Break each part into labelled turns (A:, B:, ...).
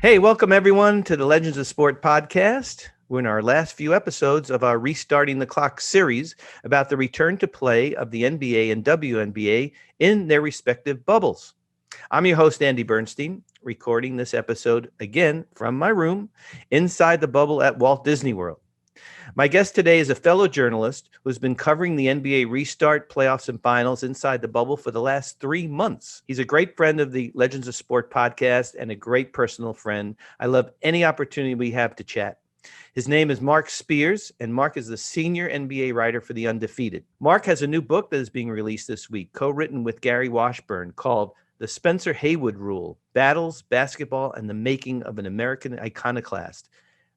A: Hey, welcome everyone to the Legends of Sport podcast. We're in our last few episodes of our Restarting the Clock series about the return to play of the NBA and WNBA in their respective bubbles. I'm your host, Andy Bernstein, recording this episode again from my room inside the bubble at Walt Disney World. My guest today is a fellow journalist who's been covering the NBA restart, playoffs, and finals inside the bubble for the last 3 months. He's a great friend of the Legends of Sport podcast and a great personal friend. I love any opportunity we have to chat. His name is Marc Spears, and Marc is the senior NBA writer for the Undefeated. Marc has a new book that is being released this week, co-written with Gary Washburn, called The Spencer Haywood Rule: Battles, Basketball, and the Making of an American Iconoclast.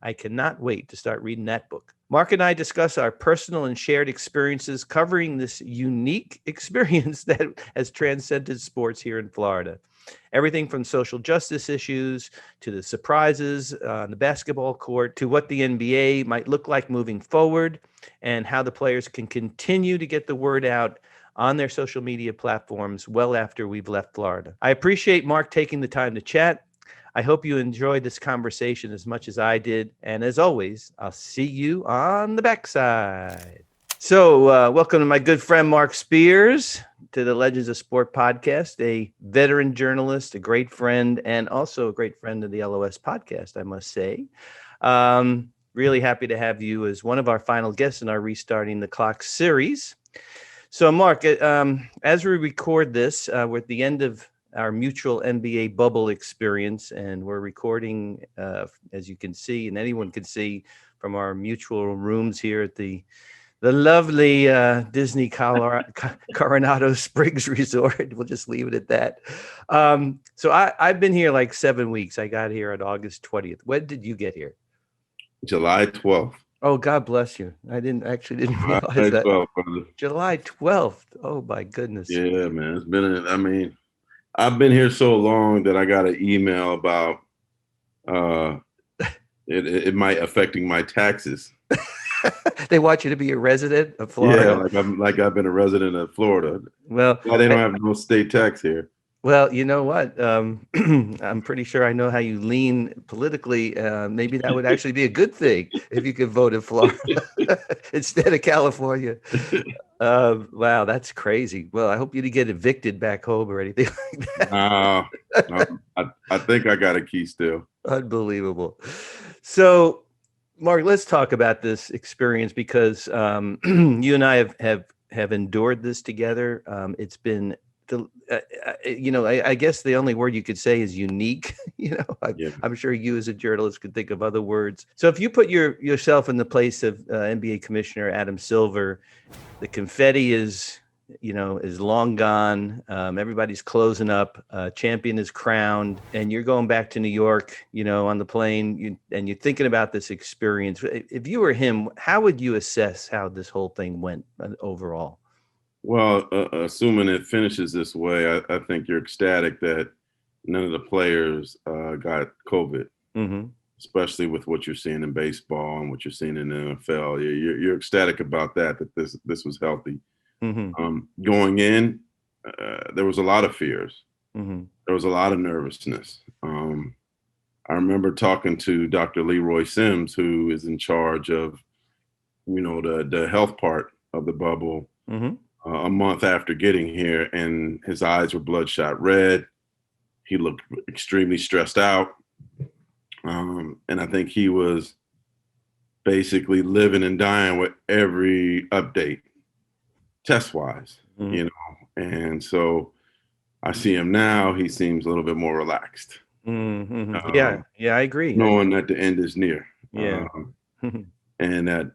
A: I cannot wait to start reading that book. Marc and I discuss our personal and shared experiences covering this unique experience that has transcended sports here in Florida. Everything from social justice issues to the surprises on the basketball court to what the NBA might look like moving forward and how the players can continue to get the word out on their social media platforms well after we've left Florida. I appreciate Marc taking the time to chat. I hope you enjoyed this conversation as much as I did. And as always, I'll see you on the backside. So welcome to my good friend, Marc Spears, to the Legends of Sport podcast, a veteran journalist, a great friend, and also a great friend of the LOS podcast, I must say. Really happy to have you as one of our final guests in our Restarting the Clock series. So, Marc, as we record this, we're at the end of our mutual NBA bubble experience, and we're recording, as you can see, and anyone can see from our mutual rooms here at the lovely Disney Coronado Springs Resort. We'll just leave it at that. So I've been here like 7 weeks. I got here on August 20th. When did you get here?
B: July 12th.
A: Oh, God bless you. I didn't realize
B: July
A: that.
B: 12th, brother.
A: July 12th. Oh, my goodness.
B: Yeah, man. It's been, I've been here so long that I got an email about it might affecting my taxes.
A: They want you to be a resident of Florida.
B: Yeah, I've been a resident of Florida.
A: Well,
B: Why they don't have no state tax here?
A: Well, you know what? I'm pretty sure I know how you lean politically. Maybe that would actually be a good thing if you could vote in Florida instead of California. Wow, that's crazy. Well, I hope you didn't get evicted back home or anything like that.
B: I think I got a key still.
A: Unbelievable. So, Marc, let's talk about this experience because you and I have endured this together. It's been I guess the only word you could say is unique. I'm sure you as a journalist could think of other words. So if you put yourself in the place of NBA Commissioner Adam Silver, the confetti is long gone. Everybody's closing up. Champion is crowned, and you're going back to New York, on the plane, and you're thinking about this experience. If you were him, how would you assess how this whole thing went overall?
B: Well, assuming it finishes this way, I think you're ecstatic that none of the players got COVID, especially with what you're seeing in baseball and what you're seeing in the NFL. You're ecstatic about that this was healthy. Going in, there was a lot of fears. There was a lot of nervousness. I remember talking to Dr. Leroy Sims, who is in charge of, the health part of the bubble. A month after getting here, and his eyes were bloodshot red. He looked extremely stressed out. And I think he was basically living and dying with every update, test-wise, And so I see him now, he seems a little bit more relaxed.
A: Yeah, I agree.
B: Knowing that the end is near.
A: Yeah.
B: And that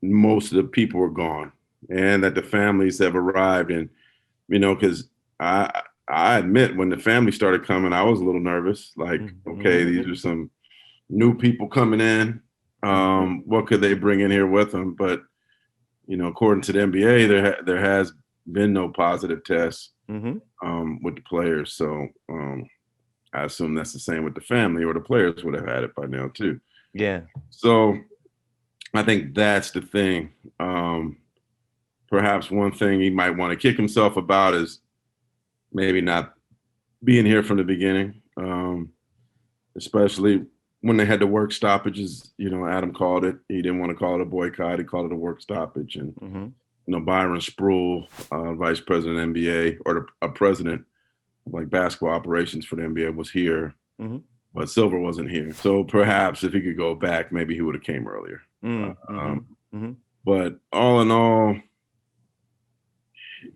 B: most of the people are gone. And that the families have arrived, and because I admit when the family started coming, I was a little nervous. Like, okay, these are some new people coming in. What could they bring in here with them? But according to the NBA, there has been no positive tests with the players. So I assume that's the same with the family, or the players would have had it by now too.
A: Yeah.
B: So I think that's the thing. Perhaps one thing he might want to kick himself about is maybe not being here from the beginning. especially when they had the work stoppages. Adam called it. He didn't want to call it a boycott. He called it a work stoppage. And Byron Spruill, vice president of NBA, or a president of like basketball operations for the NBA, was here, but Silver wasn't here. So perhaps if he could go back, maybe he would have came earlier. But all in all,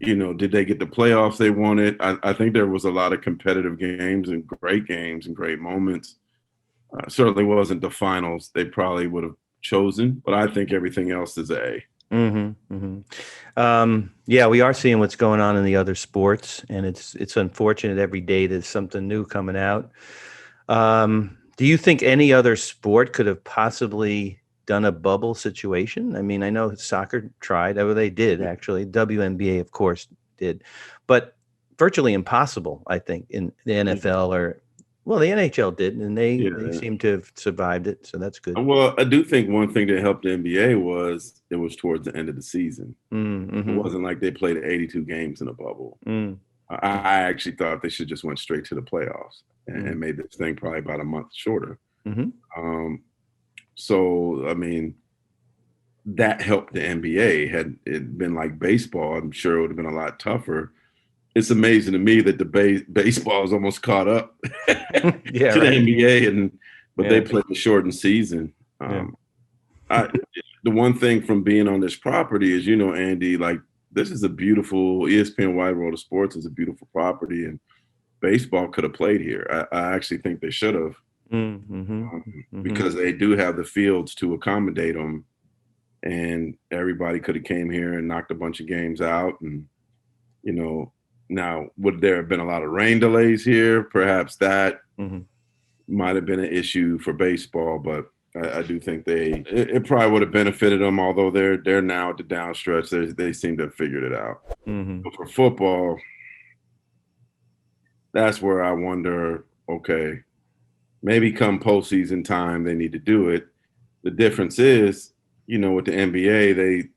B: did they get the playoffs they wanted? I think there was a lot of competitive games and great moments. Certainly wasn't the finals they probably would have chosen, but I think everything else is A.
A: Yeah, we are seeing what's going on in the other sports, and it's unfortunate every day there's something new coming out. Do you think any other sport could have possibly done a bubble situation? I mean, I know soccer tried. Oh, they did actually. WNBA, of course, did, but virtually impossible, I think, in the NFL or. Well, the NHL did, and they seem to have survived it, so that's good.
B: Well, I do think one thing that helped the NBA was it was towards the end of the season. It wasn't like they played 82 games in a bubble. I actually thought they should just went straight to the playoffs and made this thing probably about a month shorter. So, I mean, that helped the NBA. Had it been like baseball, I'm sure it would have been a lot tougher. It's amazing to me that the baseball is almost caught up to the NBA, but they played the shortened season. The one thing from being on this property is, Andy, like this is a beautiful ESPN Wide World of Sports is a beautiful property, and baseball could have played here. I actually think they should have because they do have the fields to accommodate them, and everybody could have came here and knocked a bunch of games out, and Now, would there have been a lot of rain delays here? Perhaps that might have been an issue for baseball, but I do think it probably would have benefited them. Although they're now at the downstretch, they seem to have figured it out. But for football, that's where I wonder. Okay, maybe come postseason time they need to do it. The difference is, with the NBA,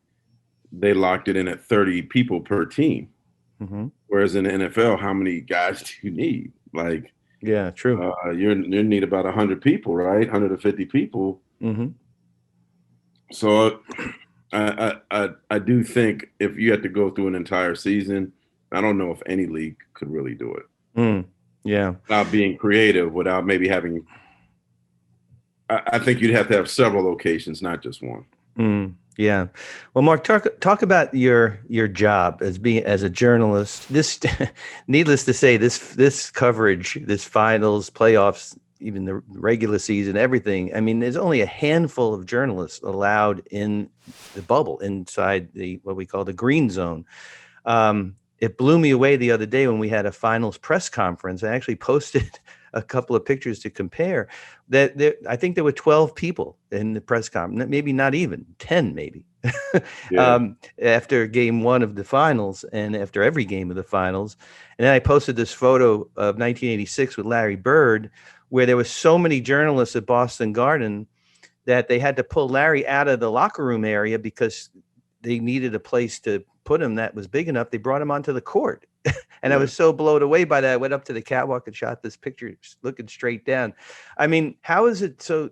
B: they locked it in at 30 people per team. Whereas in the NFL, how many guys do you need? Like,
A: yeah, true.
B: You need about 100 people, right? 150 people. So I do think if you had to go through an entire season, I don't know if any league could really do it. Without being creative, without maybe having. I think you'd have to have several locations, not just one.
A: Yeah. Well, Mark, talk about your job as a journalist. This, needless to say, this coverage, this finals, playoffs, even the regular season, everything. I mean, there's only a handful of journalists allowed in the bubble inside what we call the green zone. It blew me away the other day when we had a finals press conference. I actually posted a couple of pictures to compare. I think there were 12 people in the press conference, maybe not even 10, maybe. After game one of the finals and after every game of the finals. And then I posted this photo of 1986 with Larry Bird, where there were so many journalists at Boston Garden that they had to pull Larry out of the locker room area because they needed a place to put him that was big enough. They brought him onto the court. And I was so blown away by that. I went up to the catwalk and shot this picture looking straight down. I mean, how is it so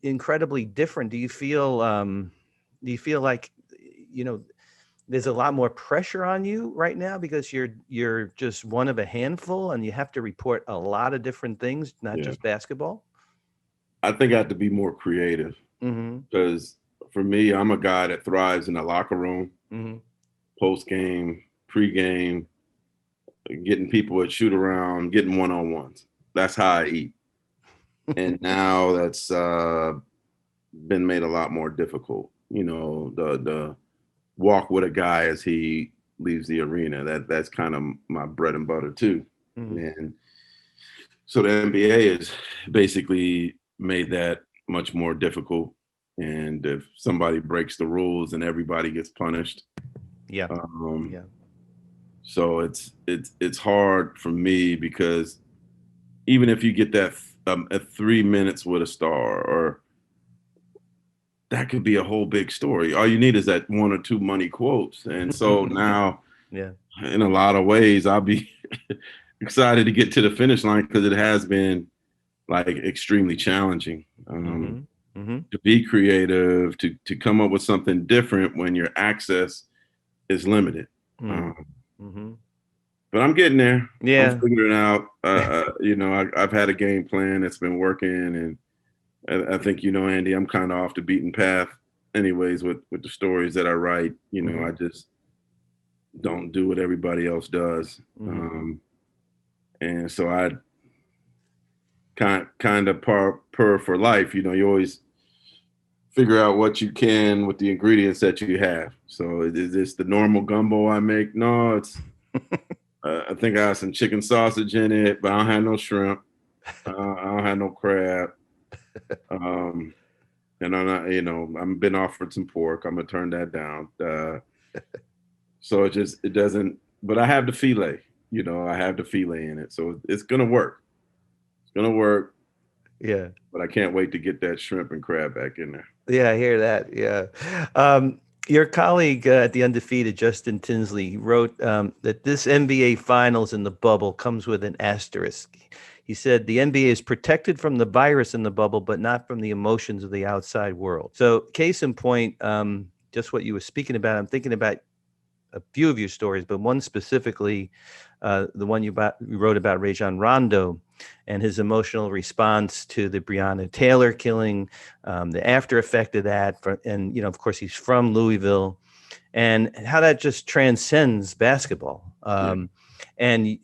A: incredibly different? Do you feel like, there's a lot more pressure on you right now because you're just one of a handful and you have to report a lot of different things, not just basketball?
B: I think I have to be more creative because for me, I'm a guy that thrives in the locker room, post-game, pre-game, getting people at shoot around, getting one-on-ones. That's how I eat. And now that's been made a lot more difficult. The walk with a guy as he leaves the arena. That's kind of my bread and butter too. And so the NBA has basically made that much more difficult. And if somebody breaks the rules, then everybody gets punished. So it's hard for me because even if you get that at 3 minutes with a star, or that could be a whole big story. All you need is that one or two money quotes. And so now, in a lot of ways, I'll be excited to get to the finish line because it has been like extremely challenging.
A: Mm-hmm.
B: To be creative, to come up with something different when your access is limited.
A: Mm-hmm.
B: But I'm getting there. I'm
A: Yeah.
B: figuring it out. I've had a game plan that's been working, and I think, Andy, I'm kind of off the beaten path anyways with the stories that I write. I just don't do what everybody else does. And so I kind of per for life. You always figure out what you can with the ingredients that you have. So is this the normal gumbo I make? No, it's I think I have some chicken sausage in it, but I don't have no shrimp. I don't have no crab. And I'm not, I'm been offered some pork. I'm gonna turn that down. So it doesn't. But I have the filet. I have the filet in it, so it's gonna work. It's gonna work.
A: Yeah.
B: But I can't wait to get that shrimp and crab back in there.
A: Yeah, I hear that. Yeah. Your colleague at the Undefeated, Justin Tinsley, wrote that this NBA Finals in the bubble comes with an asterisk. He said the NBA is protected from the virus in the bubble, but not from the emotions of the outside world. So, case in point, just what you were speaking about, I'm thinking about a few of your stories, but one specifically, the one you wrote about Rajon Rondo and his emotional response to the Breonna Taylor killing, the after effect of that, and of course, he's from Louisville, and how that just transcends basketball. And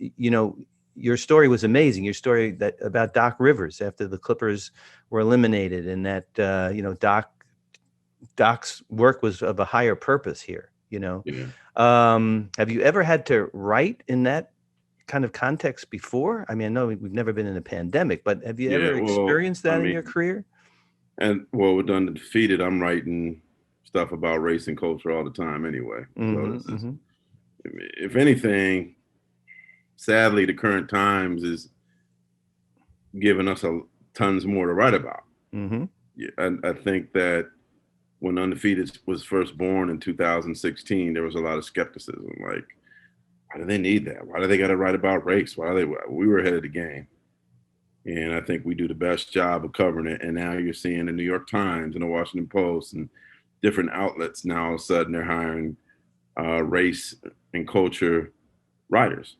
A: your story was amazing. Your story about Doc Rivers after the Clippers were eliminated, and that Doc's work was of a higher purpose here.
B: Yeah.
A: Have you ever had to write in that kind of context before? I mean, I know we've never been in a pandemic, but have you ever experienced that in your career?
B: And with Undefeated, I'm writing stuff about race and culture all the time anyway. So this is, if anything, sadly, the current times is giving us tons more to write about. Yeah, I think that when Undefeated was first born in 2016, there was a lot of skepticism. Like, why do they need that? Why do they got to write about race? We were ahead of the game. And I think we do the best job of covering it. And now you're seeing the New York Times and the Washington Post and different outlets now all of a sudden they're hiring race and culture writers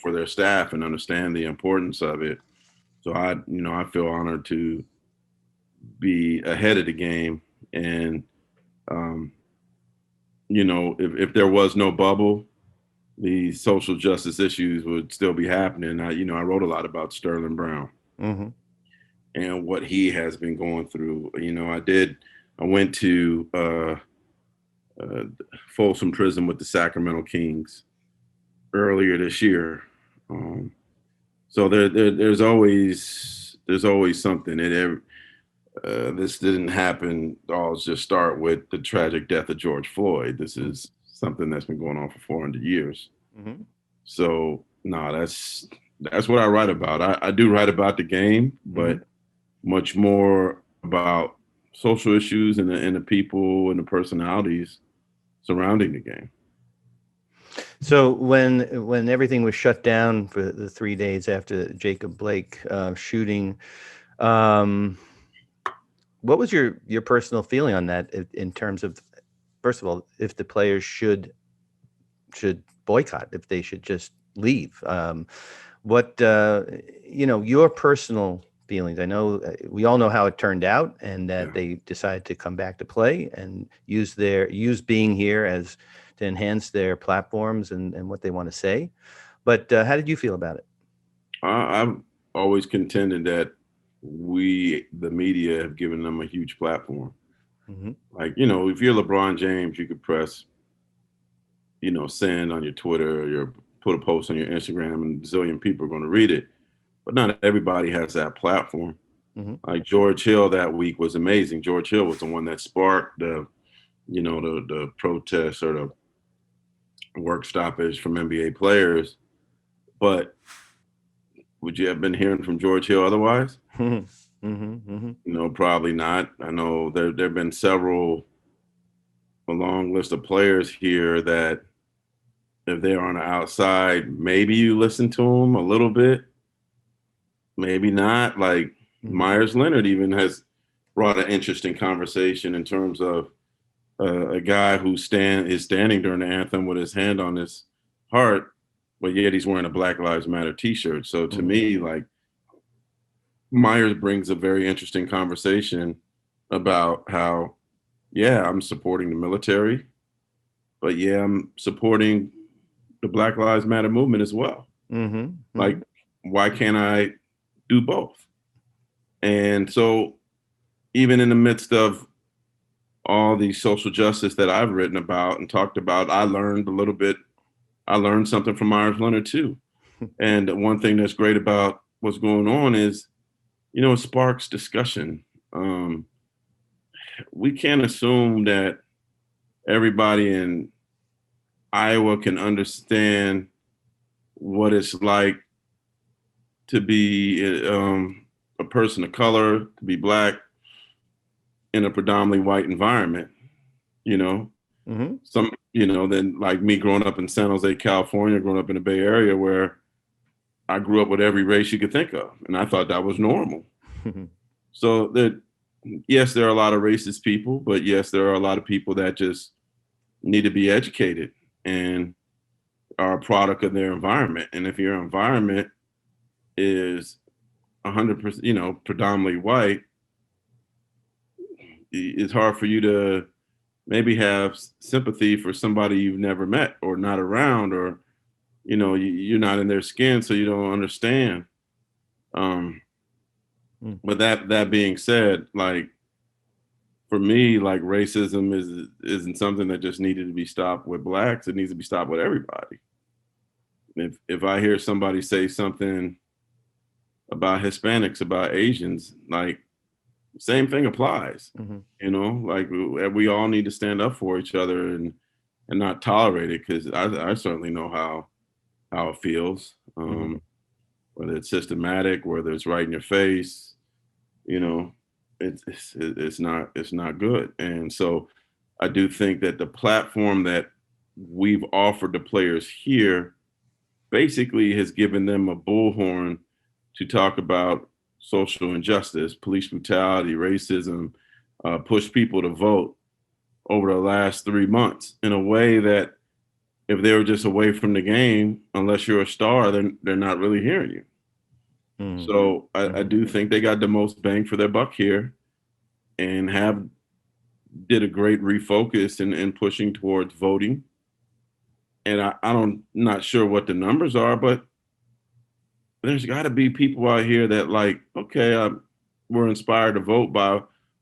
B: for their staff and understand the importance of it. So I feel honored to be ahead of the game. And, if there was no bubble, the social justice issues would still be happening. I wrote a lot about Sterling Brown and what he has been going through. I went to Folsom Prison with the Sacramento Kings earlier this year. So there's always something. This didn't happen. All just start with the tragic death of George Floyd. This is something that's been going on for 400 years. So no, that's what I write about. I do write about the game, but much more about social issues and the people and the personalities surrounding the game.
A: So when everything was shut down for the 3 days after the Jacob Blake shooting, what was your personal feeling on that in terms of, first of all, if the players should boycott, if they should just leave? What your personal feelings? I know we all know how it turned out, and that they decided to come back to play and use being here to enhance their platforms and what they want to say. But how did you feel about it?
B: I've always contended that we, the media, have given them a huge platform. Like, if you're LeBron James, you could press, send on your Twitter, or put a post on your Instagram, and a zillion people are going to read it. But not everybody has that platform. Like George Hill that week was amazing. George Hill was the one that sparked the protests or the work stoppage from NBA players. But would you have been hearing from George Hill otherwise? Probably not. I know there have been a long list of players here that if they're on the outside, maybe you listen to them a little bit. maybe not. Like Myers Leonard even has brought an interesting conversation in terms of a guy who is standing during the anthem with his hand on his heart, but yet he's wearing a Black Lives Matter T-shirt. So to me, like, Myers brings a very interesting conversation about how, yeah, I'm supporting the military, but yeah, I'm supporting the Black Lives Matter movement as well. Like, why can't I do both? And so even in the midst of all the social justice that I've written about and talked about, I learned something from Myers Leonard too. And one thing that's great about what's going on is, it sparks discussion. We can't assume that everybody in Iowa can understand what it's like to be a person of color, to be Black in a predominantly white environment. Then like me growing up in San Jose, California, growing up in the Bay Area, where I grew up with every race you could think of, and I thought that was normal. So that, yes, there are a lot of racist people, but yes, there are a lot of people that just need to be educated and are a product of their environment. And if your environment is 100%, predominantly white, it's hard for you to maybe have sympathy for somebody you've never met or not around, or, you're not in their skin, so you don't understand. But that being said, like, for me, like, racism isn't something that just needed to be stopped with Blacks. It needs to be stopped with everybody. If I hear somebody say something about Hispanics, about Asians, like, same thing applies. Like, we all need to stand up for each other and not tolerate it, because I certainly know how it feels, whether it's systematic, whether it's right in your face. It's not good. And so I do think that the platform that we've offered the players here basically has given them a bullhorn to talk about social injustice, police brutality, racism, push people to vote over the last 3 months in a way that if they were just away from the game, unless you're a star, then they're not really hearing you. So I do think they got the most bang for their buck here, and did a great refocus in pushing towards voting. And I'm not sure what the numbers are, but there's got to be people out here that, like, okay, we're inspired to vote by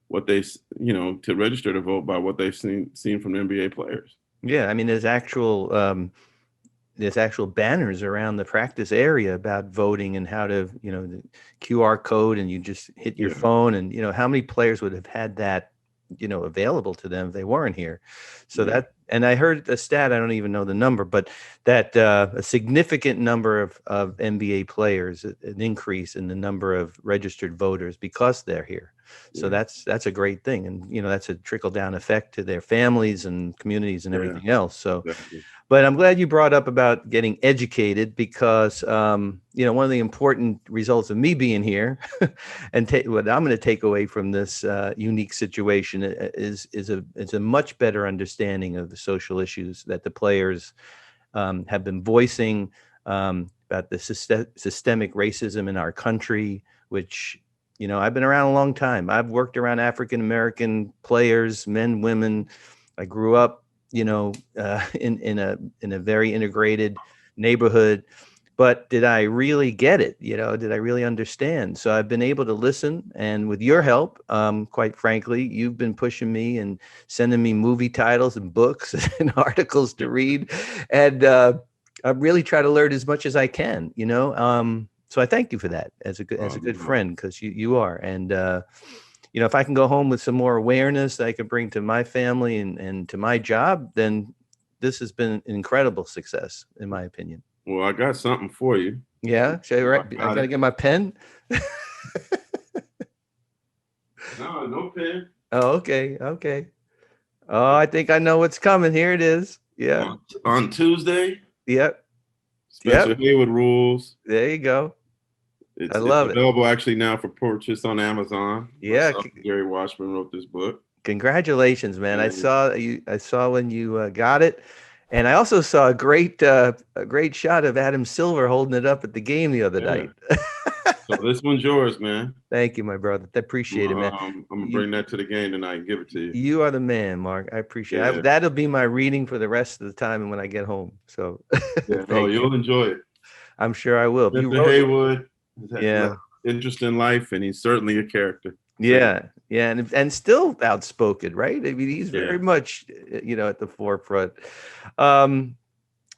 B: what they, to register to vote by what they've seen from the NBA players.
A: Yeah, I mean, there's actual banners around the practice area about voting and how to, the QR code, and you just hit your phone, and how many players would have had that, available to them if they weren't here. So that, and I heard the stat, I don't even know the number, but that a significant number of NBA players, an increase in the number of registered voters because they're here. So that's a great thing. And, that's a trickle down effect to their families and communities and everything else. So, but I'm glad you brought up about getting educated, because, one of the important results of me being here and what I'm going to take away from this unique situation is a much better understanding of the social issues that the players have been voicing, about the systemic racism in our country, which, I've been around a long time. I've worked around African-American players, men, women. I grew up, in a very integrated neighborhood, but did I really get it? Did I really understand? So I've been able to listen, and with your help, quite frankly, you've been pushing me and sending me movie titles and books and articles to read. And I really try to learn as much as I can, so I thank you for that as a good friend, because you are. And, if I can go home with some more awareness that I could bring to my family and to my job, then this has been an incredible success, in my opinion.
B: Well, I got something for you.
A: Yeah? I got to get my pen?
B: No pen.
A: Oh, okay. Oh, I think I know what's coming. Here it is. Yeah.
B: On Tuesday.
A: Yep.
B: Special Hayward rules.
A: There you go. I
B: It's
A: love it.
B: available actually now for purchase on Amazon.
A: Yeah.
B: Gary Washburn wrote this book.
A: Congratulations, man. I saw when you got it. And I also saw a great shot of Adam Silver holding it up at the game the other night.
B: So this one's yours, man.
A: Thank you, my brother. I appreciate it, man.
B: I'm gonna bring that to the game tonight and give it to you.
A: You are the man, Mark. I appreciate it. That'll be my reading for the rest of the time and when I get home. So
B: you'll enjoy it.
A: I'm sure I will.
B: Mr. Haywood has interest in life, and he's certainly a character.
A: Yeah, and still outspoken, right? I mean, he's very much, at the forefront.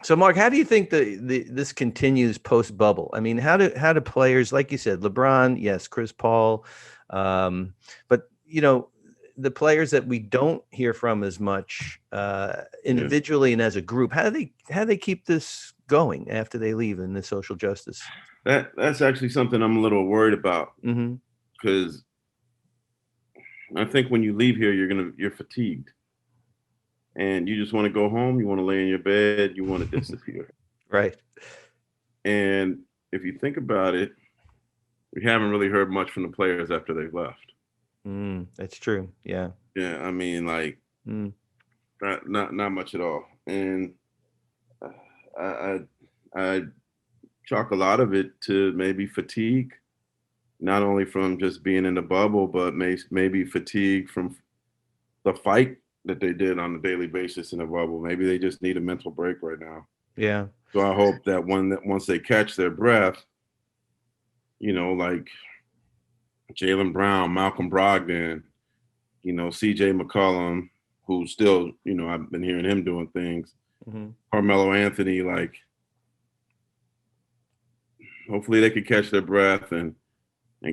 A: So, Mark, how do you think this continues post bubble? I mean, how do players, like you said, LeBron, yes, Chris Paul, but the players that we don't hear from as much individually and as a group, how do they keep this going after they leave in the social justice?
B: That's actually something I'm a little worried about, because I think when you leave here, you're fatigued, and you just want to go home. You want to lay in your bed. You want to disappear.
A: Right.
B: And if you think about it, we haven't really heard much from the players after they've left.
A: That's true. Yeah.
B: Yeah. I mean, like, not much at all. And I chalk a lot of it to maybe fatigue, not only from just being in the bubble, but maybe fatigue from the fight that they did on a daily basis in the bubble. Maybe they just need a mental break right now.
A: Yeah.
B: So I hope that once they catch their breath, like Jaylen Brown, Malcolm Brogdon, CJ McCollum, who's still, I've been hearing him doing things. Carmelo Anthony, like, hopefully they could catch their breath and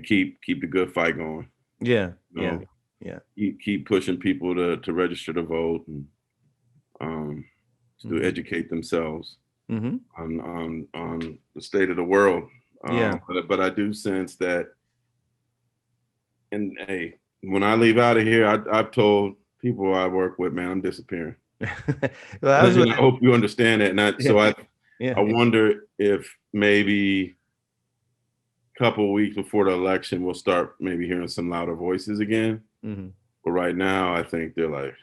B: keep the good fight going.
A: Yeah.
B: Keep pushing people to register to vote and to educate themselves on the state of the world. But I do sense that, and hey, when I leave out of here, I've told people I work with, man, I'm disappearing. Well, I hope you understand that. I wonder if maybe a couple of weeks before the election, we'll start maybe hearing some louder voices again. But right now, I think they're like,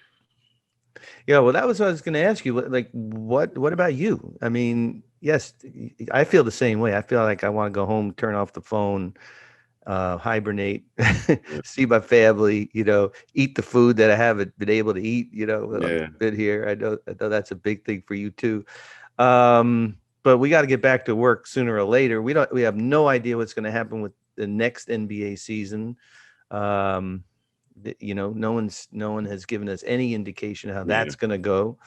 A: yeah. Well, that was what I was going to ask you. Like, what about you? I mean, yes, I feel the same way. I feel like I want to go home, turn off the phone, hibernate, see my family, eat the food that I haven't been able to eat, been here. I know that's a big thing for you too. But we got to get back to work sooner or later. We have no idea what's going to happen with the next NBA season. No one has given us any indication how that's going to go.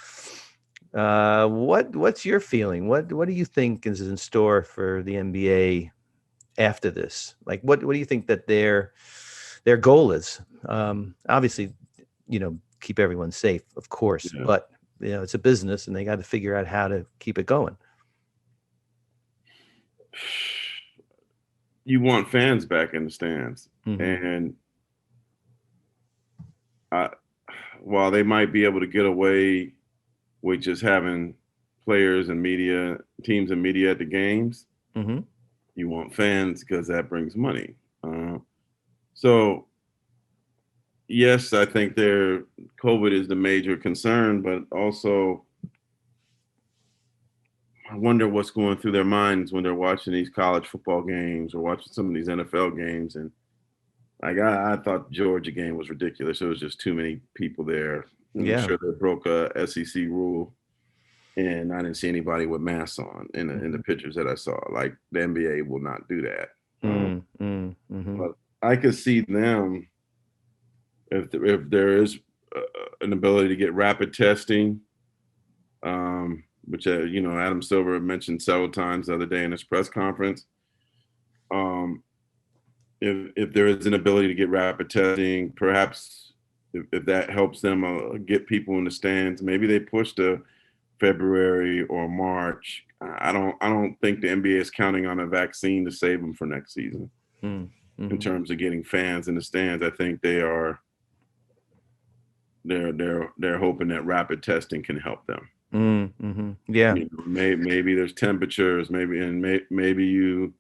A: What's your feeling? What do you think is in store for the NBA after this? Like, what do you think that their goal is? Obviously, keep everyone safe, of course, but it's a business and they got to figure out how to keep it going.
B: You want fans back in the stands, and while they might be able to get away with just having players and teams and media at the games, you want fans because that brings money. So yes, I think COVID is the major concern, but also I wonder what's going through their minds when they're watching these college football games or watching some of these NFL games. And like, I thought the Georgia game was ridiculous. It was just too many people there. I'm sure they broke a SEC rule, and I didn't see anybody with masks on in the pictures that I saw. Like, the NBA will not do that. But I could see them, if there is an ability to get rapid testing, which Adam Silver mentioned several times the other day in his press conference. If there is an ability to get rapid testing, perhaps if that helps them get people in the stands, maybe they push to February or March. I don't think the NBA is counting on a vaccine to save them for next season. In terms of getting fans in the stands, I think they're hoping that rapid testing can help them.
A: Yeah.
B: Maybe there's temperatures, maybe you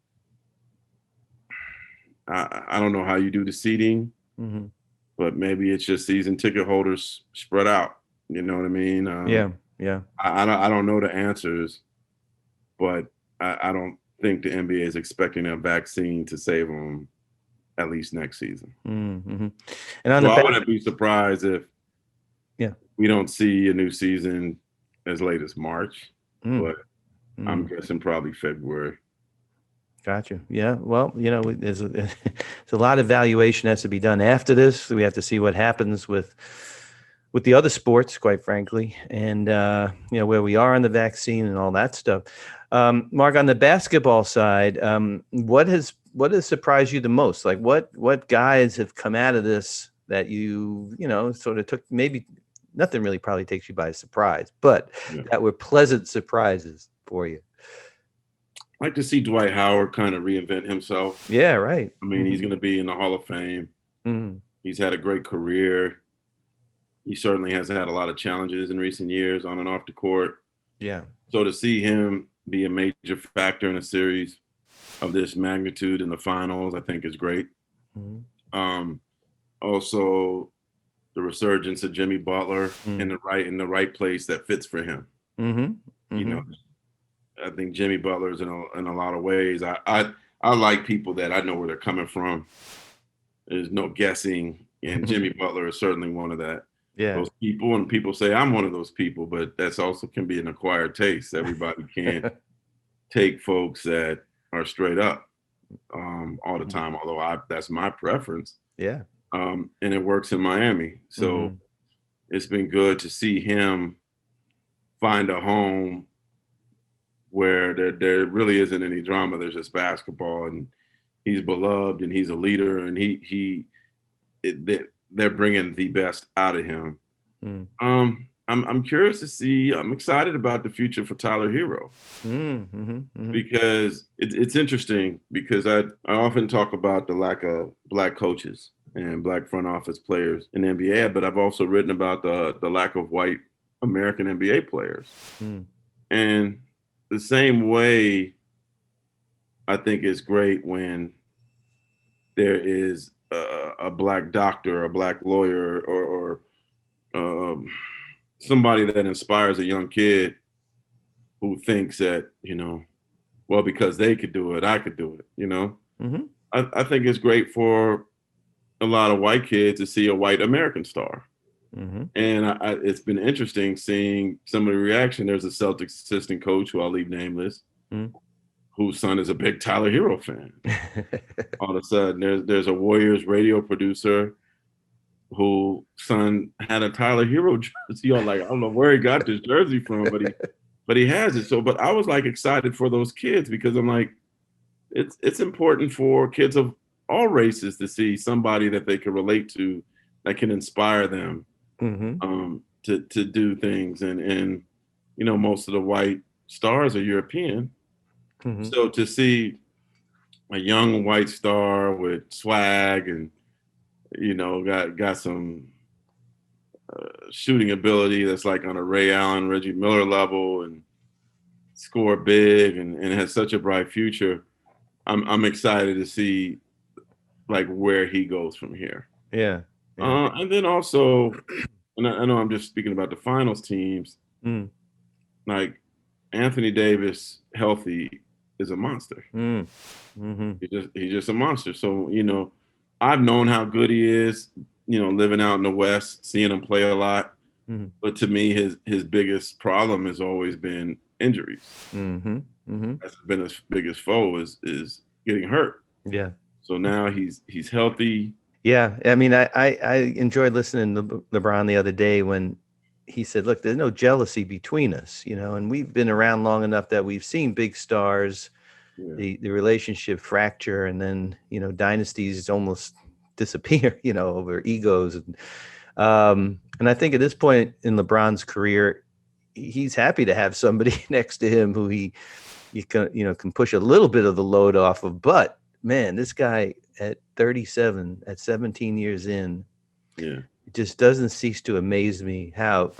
B: I don't know how you do the seating, but maybe it's just season ticket holders spread out. You know what I mean?
A: Yeah.
B: I don't know the answers, but I don't think the NBA is expecting a vaccine to save them at least next season.
A: And on
B: so I wouldn't be surprised if
A: yeah,
B: we don't see a new season as late as March, but I'm guessing probably February.
A: Gotcha. Yeah. Well, there's a lot of evaluation has to be done after this. We have to see what happens with the other sports, quite frankly, and where we are on the vaccine and all that stuff. Marc, on the basketball side, what has surprised you the most? Like what guys have come out of this that you sort of took, maybe nothing really probably takes you by surprise, but that were pleasant surprises for you?
B: I like to see Dwight Howard kind of reinvent himself.
A: Yeah, right.
B: I mean, he's going to be in the Hall of Fame. He's had a great career. He certainly has had a lot of challenges in recent years on and off the court.
A: Yeah.
B: So to see him be a major factor in a series of this magnitude in the finals, I think is great. Also, the resurgence of Jimmy Butler in the right place that fits for him. You know, I think Jimmy Butler is in a lot of ways. I like people that I know where they're coming from. There's no guessing, and Jimmy Butler is certainly one of those people. And people say I'm one of those people, but that's also can be an acquired taste. Everybody can't take folks that are straight up all the time. Although that's my preference.
A: Yeah.
B: And it works in Miami, so it's been good to see him find a home where there really isn't any drama. There's just basketball, and he's beloved, and he's a leader, and they're bringing the best out of him. I'm curious to see. I'm excited about the future for Tyler Herro because it's interesting because I often talk about the lack of Black coaches and Black front office players in the NBA, but I've also written about the lack of white American NBA players. And the same way, I think it's great when there is a Black doctor, a Black lawyer, or somebody that inspires a young kid who thinks that, well, because they could do it, I could do it, I think it's great for a lot of white kids to see a white American star. And it's been interesting seeing some of the reaction. There's a Celtics assistant coach who I'll leave nameless, whose son is a big Tyler Herro fan. All of a sudden, there's a Warriors radio producer whose son had a Tyler Herro jersey. I don't know where he got this jersey from, but he has it. So, but I was excited for those kids because I'm like, it's important for kids of all races to see somebody that they can relate to, that can inspire them to do things. And most of the white stars are European. So to see a young white star with swag and got some shooting ability that's on a Ray Allen, Reggie Miller level, and score big and has such a bright future, I'm excited to see where he goes from here.
A: Yeah.
B: And then also, and I know I'm just speaking about the finals teams, Anthony Davis healthy is a monster. He's just a monster. So, I've known how good he is, living out in the West, seeing him play a lot. But to me, his biggest problem has always been injuries. That's been his biggest foe is getting hurt.
A: Yeah.
B: So now he's healthy.
A: Yeah. I mean, I enjoyed listening to LeBron the other day when he said, look, there's no jealousy between us, and we've been around long enough that we've seen big stars, the relationship fracture, and then, dynasties almost disappear, over egos. And I think at this point in LeBron's career, he's happy to have somebody next to him who he can push a little bit of the load off of. But man, this guy at 37, at 17 years in, it just doesn't cease to amaze me how,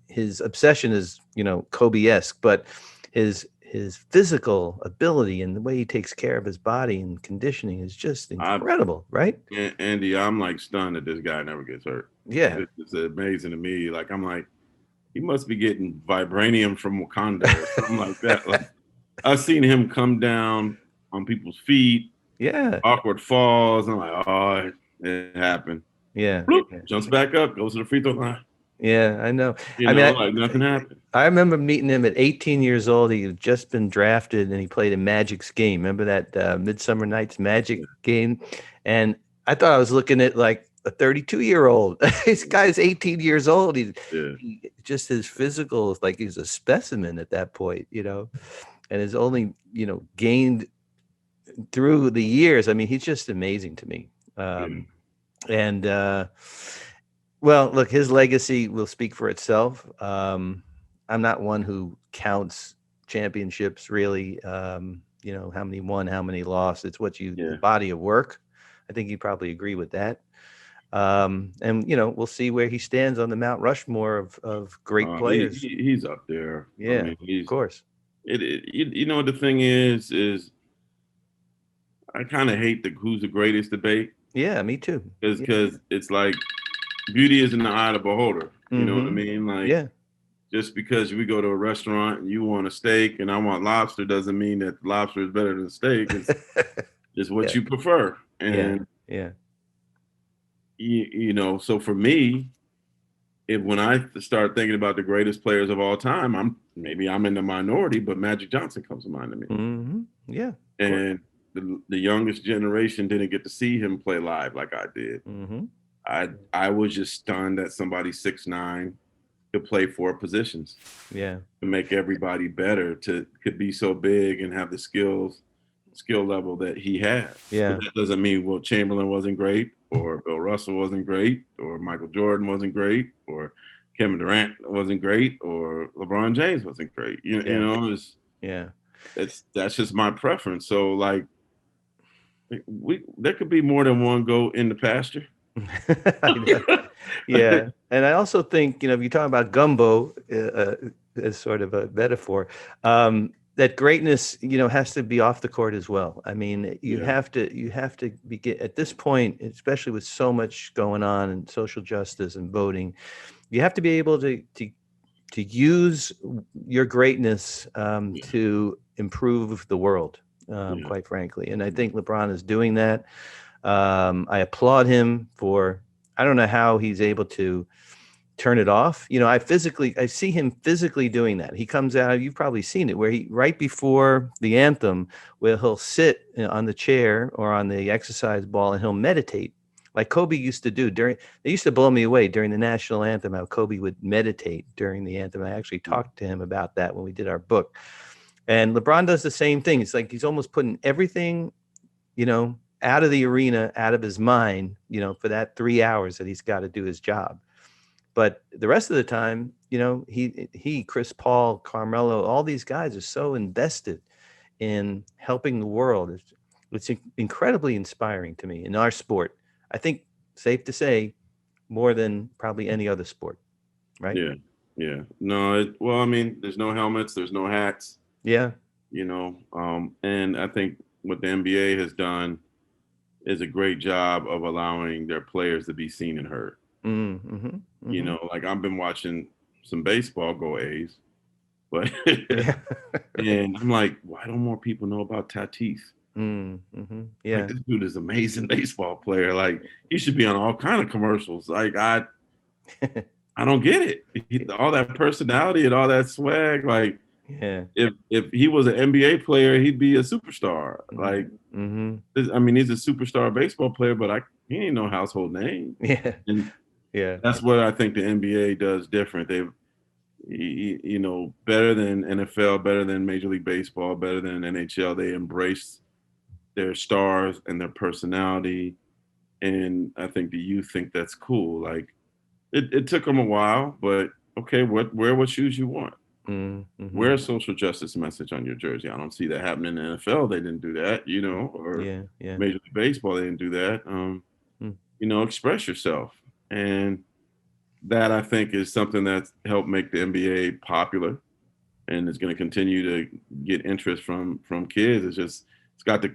A: his obsession is, Kobe-esque, but his his physical ability and the way he takes care of his body and conditioning is just incredible, right?
B: Andy, I'm like stunned that this guy never gets hurt.
A: Yeah.
B: It's amazing to me. Like, I'm like, he must be getting vibranium from Wakanda or something like that. Like, I've seen him come down on people's feet.
A: Yeah.
B: Awkward falls. I'm like, oh, it happened.
A: Yeah.
B: Bloop,
A: Yeah.
B: jumps back up, goes to the free throw line.
A: Yeah, I know.
B: I mean, like nothing happened.
A: I remember meeting him at 18 years old. He had just been drafted, and he played in Magic's game. Remember that Midsummer Night's Magic game? And I thought I was looking at like a 32-year-old. This guy's 18 years old. He just his physical is like he's a specimen at that point, and has only gained through the years. I mean, he's just amazing to me. And well, look, his legacy will speak for itself. I'm not one who counts championships really. How many won, how many lost. It's what the body of work. I think you probably agree with that. And we'll see where he stands on the Mount Rushmore of great players.
B: He's up there.
A: Yeah, of course.
B: The thing is I kind of hate the who's the greatest debate.
A: Yeah, me too.
B: Because it's like beauty is in the eye of the beholder. You know what I mean? Like, just because we go to a restaurant and you want a steak and I want lobster doesn't mean that lobster is better than steak. It's just what you prefer. And so for me, when I start thinking about the greatest players of all time, I'm in the minority, but Magic Johnson comes to mind to me.
A: Mm-hmm. Yeah.
B: And the youngest generation didn't get to see him play live like I did.
A: Mm-hmm.
B: I was just stunned that somebody 6'9" could play 4 positions.
A: Yeah.
B: To make everybody better, could be so big and have the skill level that he had.
A: Yeah.
B: But that doesn't mean Will Chamberlain wasn't great, or Bill Russell wasn't great, or Michael Jordan wasn't great, or Kevin Durant wasn't great, or LeBron James wasn't great. That's just my preference. So like, there could be more than one goat in the pasture.
A: Yeah. And I also think, if you talk about gumbo as sort of a metaphor, that greatness, has to be off the court as well. I mean, you have to be at this point, especially with so much going on in social justice and voting, you have to be able to use your greatness to improve the world. Quite frankly. And I think LeBron is doing that. I applaud him for, I don't know how he's able to turn it off. I see him physically doing that. He comes out, you've probably seen it, where right before the anthem, where he'll sit on the chair or on the exercise ball and he'll meditate like Kobe used to do they used to blow me away during the national anthem, how Kobe would meditate during the anthem. I actually talked to him about that when we did our book. And LeBron does the same thing. It's like he's almost putting everything, out of the arena, out of his mind, for that 3 hours that he's got to do his job. But the rest of the time, he, Chris Paul, Carmelo, all these guys are so invested in helping the world. It's incredibly inspiring to me in our sport. I think safe to say more than probably any other sport, right?
B: Yeah. No, there's no helmets, there's no hats.
A: Yeah.
B: And I think what the NBA has done is a great job of allowing their players to be seen and heard.
A: Mm-hmm. Mm-hmm.
B: Like I've been watching some baseball, go A's, but and I'm like, why don't more people know about Tatis?
A: Mm-hmm. Yeah,
B: like, this dude is an amazing baseball player. Like he should be on all kind of commercials. Like I don't get it. All that personality and all that swag. Like if he was an NBA player, he'd be a superstar. Like he's a superstar baseball player, but he ain't no household name.
A: Yeah.
B: That's what I think the NBA does different. They've, better than NFL, better than Major League Baseball, better than NHL. They embrace their stars and their personality. And I think the youth think that's cool. Like it took them a while, but okay, wear what shoes you want.
A: Mm-hmm.
B: Wear a social justice message on your jersey. I don't see that happening in the NFL. They didn't do that, or Major League Baseball, they didn't do that. Express yourself. And that I think is something that's helped make the NBA popular. and it's going to continue to get interest from kids. It's got the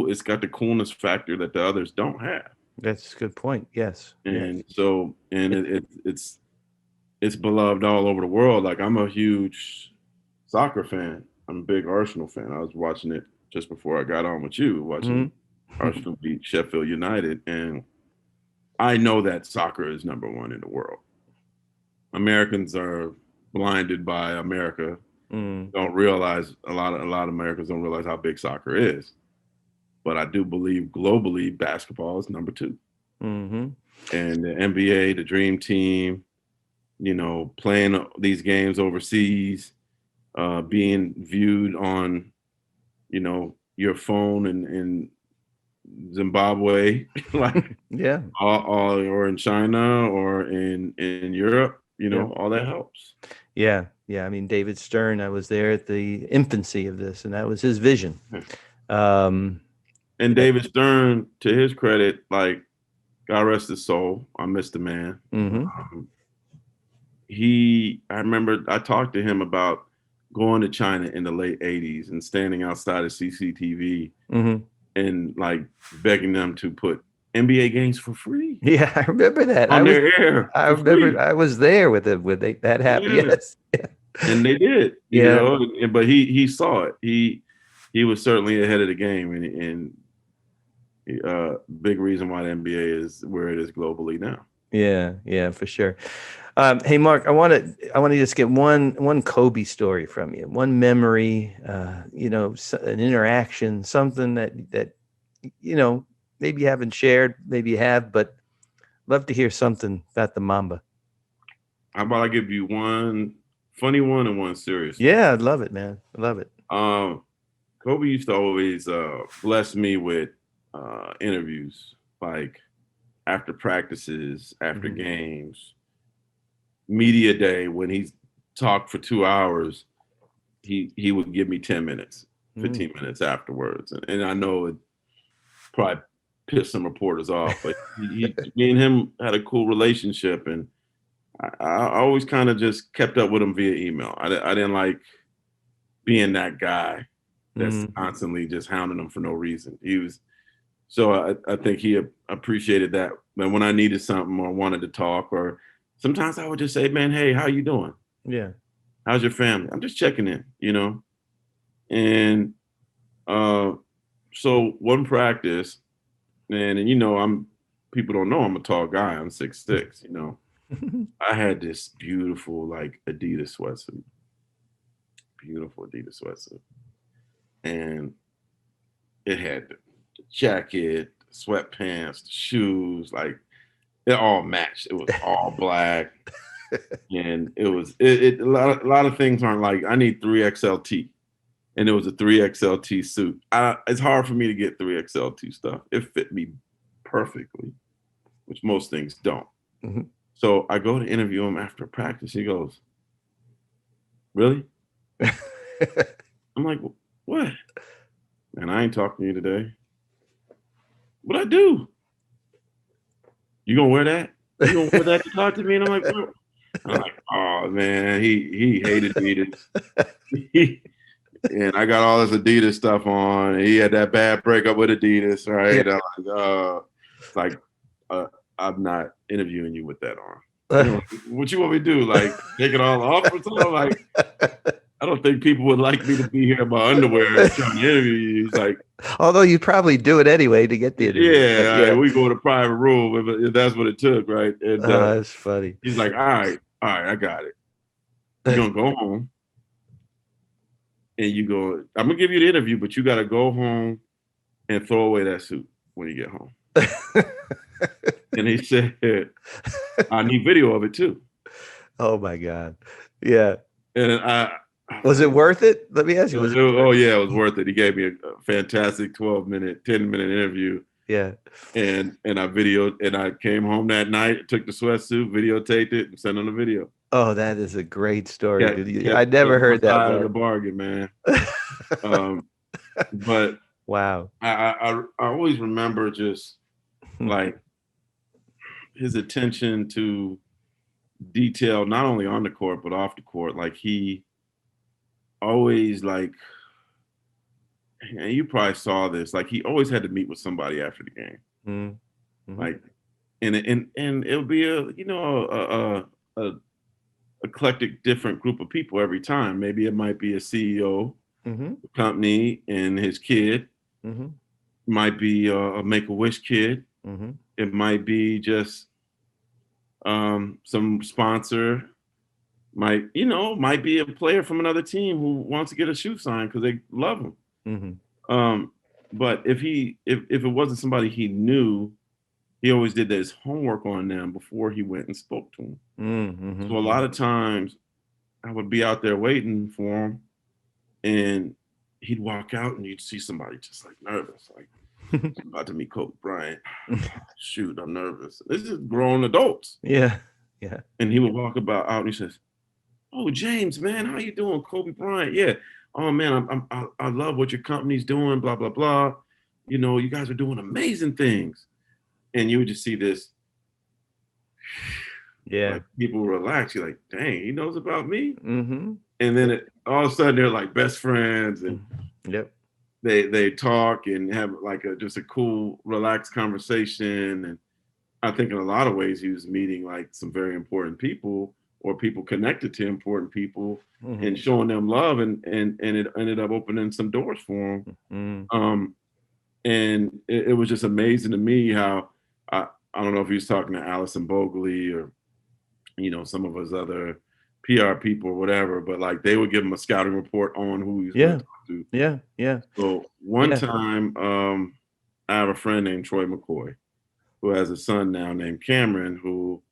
B: it's got the coolness factor that the others don't have.
A: That's a good point. Yes.
B: And so, and it's beloved all over the world. Like, I'm a huge soccer fan. I'm a big Arsenal fan. I was watching it just before I got on with you, watching Arsenal beat Sheffield United. And I know that soccer is number one in the world. Americans are blinded by America. Don't realize a lot of Americans don't realize how big soccer is. But I do believe globally basketball is number two. And the NBA, the Dream Team, you know, playing these games overseas, being viewed on, you know, your phone in Zimbabwe, like or in China or in Europe, you know, all that helps.
A: Yeah. I mean, David Stern, I was there at the infancy of this, and that was his vision.
B: And David Stern, to his credit, like, God rest his soul, I miss the man. I remember I talked to him about going to China in the late 80s and standing outside of CCTV and like begging them to put NBA games for free.
A: Yeah, I remember that.
B: On their air.
A: I remember I was there with that happened. Yes.
B: And they did, you know, but he saw it. He was certainly ahead of the game, and big reason why the NBA is where it is globally now.
A: Yeah, for sure. Hey, Marc, I want to just get one Kobe story from you, one memory, you know, an interaction, something that you know, maybe you haven't shared, maybe you have, but love to hear something about the Mamba.
B: How about I give you one funny one and one serious?
A: Yeah, I'd love it, man. I love it.
B: Kobe used to always bless me with interviews, like after practices, after games, media day. When he talked for 2 hours, he would give me 10 minutes, 15 minutes afterwards. And I know it probably pissed some reporters off, but me and him had a cool relationship, and I always kind of just kept up with him via email. I didn't like being that guy that's constantly just hounding him for no reason. So I think he appreciated that. But when I needed something or wanted to talk, or sometimes I would just say, man, hey, how you doing?
A: Yeah.
B: How's your family? I'm just checking in, you know? And so one practice, and you know, people don't know I'm a tall guy. I'm 6'6", you know? I had this beautiful, like, Adidas sweatsuit. Beautiful Adidas sweatsuit. And it had the jacket, the sweatpants, the shoes, like, it all matched. It was all black. And it was a lot of things aren't like, I need 3XLT. And it was a 3XLT suit. It's hard for me to get 3XLT stuff. It fit me perfectly, which most things don't. So I go to interview him after practice. He goes, really? I'm like, what? Man, I ain't talking to you today. What'd I do? You gonna wear that? You gonna wear that to talk to me? And I'm like, oh man, he hated Adidas. And I got all this Adidas stuff on. And he had that bad breakup with Adidas, right? Yeah. I'm like, I'm not interviewing you with that on. You know, what you want me to do? Like, take it all off or something? Like, I don't think people would like me to be here in my underwear trying to interview you. He's like,
A: although you'd probably do it anyway to get the interview.
B: Yeah, right, we go to a private room if that's what it took, right? And
A: that's funny.
B: He's like, all right, I got it. You're gonna go home, and I'm gonna give you the interview, but you got to go home and throw away that suit when you get home. And he said, I need video of it too.
A: Oh my God. Yeah.
B: And
A: was it worth it? Let me ask you.
B: Yeah, it was worth it. He gave me a fantastic 10-minute interview.
A: Yeah.
B: And I videoed, and I came home that night, took the sweatsuit, videotaped it, and sent on the video.
A: Oh, that is a great story. I never heard that.
B: Out of the bargain, man. But
A: wow.
B: I always remember just like his attention to detail, not only on the court but off the court. Like he always like, and you probably saw this, like he always had to meet with somebody after the game.
A: Mm-hmm.
B: Like, and it would be a eclectic different group of people every time. Maybe it might be a CEO company and his kid. Might be a Make-A-Wish kid. It might be just some sponsor. Might be a player from another team who wants to get a shoe signed because they love him. But if it wasn't somebody he knew, he always did his homework on them before he went and spoke to him. So a lot of times I would be out there waiting for him, and he'd walk out and you'd see somebody just like nervous, like I'm about to meet Kobe Bryant. Shoot, I'm nervous. This is grown adults.
A: Yeah.
B: And he would walk out and he says, "Oh, James, man, how you doing? Kobe Bryant. Yeah. Oh man, I love what your company's doing, blah, blah, blah. You know, you guys are doing amazing things." And you would just see this.
A: Yeah.
B: Like people relax. You're like, dang, he knows about me. And then all of a sudden they're like best friends, and they talk and have like just a cool, relaxed conversation. And I think in a lot of ways he was meeting like some very important people or people connected to important people and showing them love, and it ended up opening some doors for him. And it was just amazing to me how I don't know if he was talking to Allison Bogley or some of his other PR people or whatever, but like they would give him a scouting report on who he's going to talk to.
A: Yeah.
B: So one time, I have a friend named Troy McCoy who has a son now named Cameron, who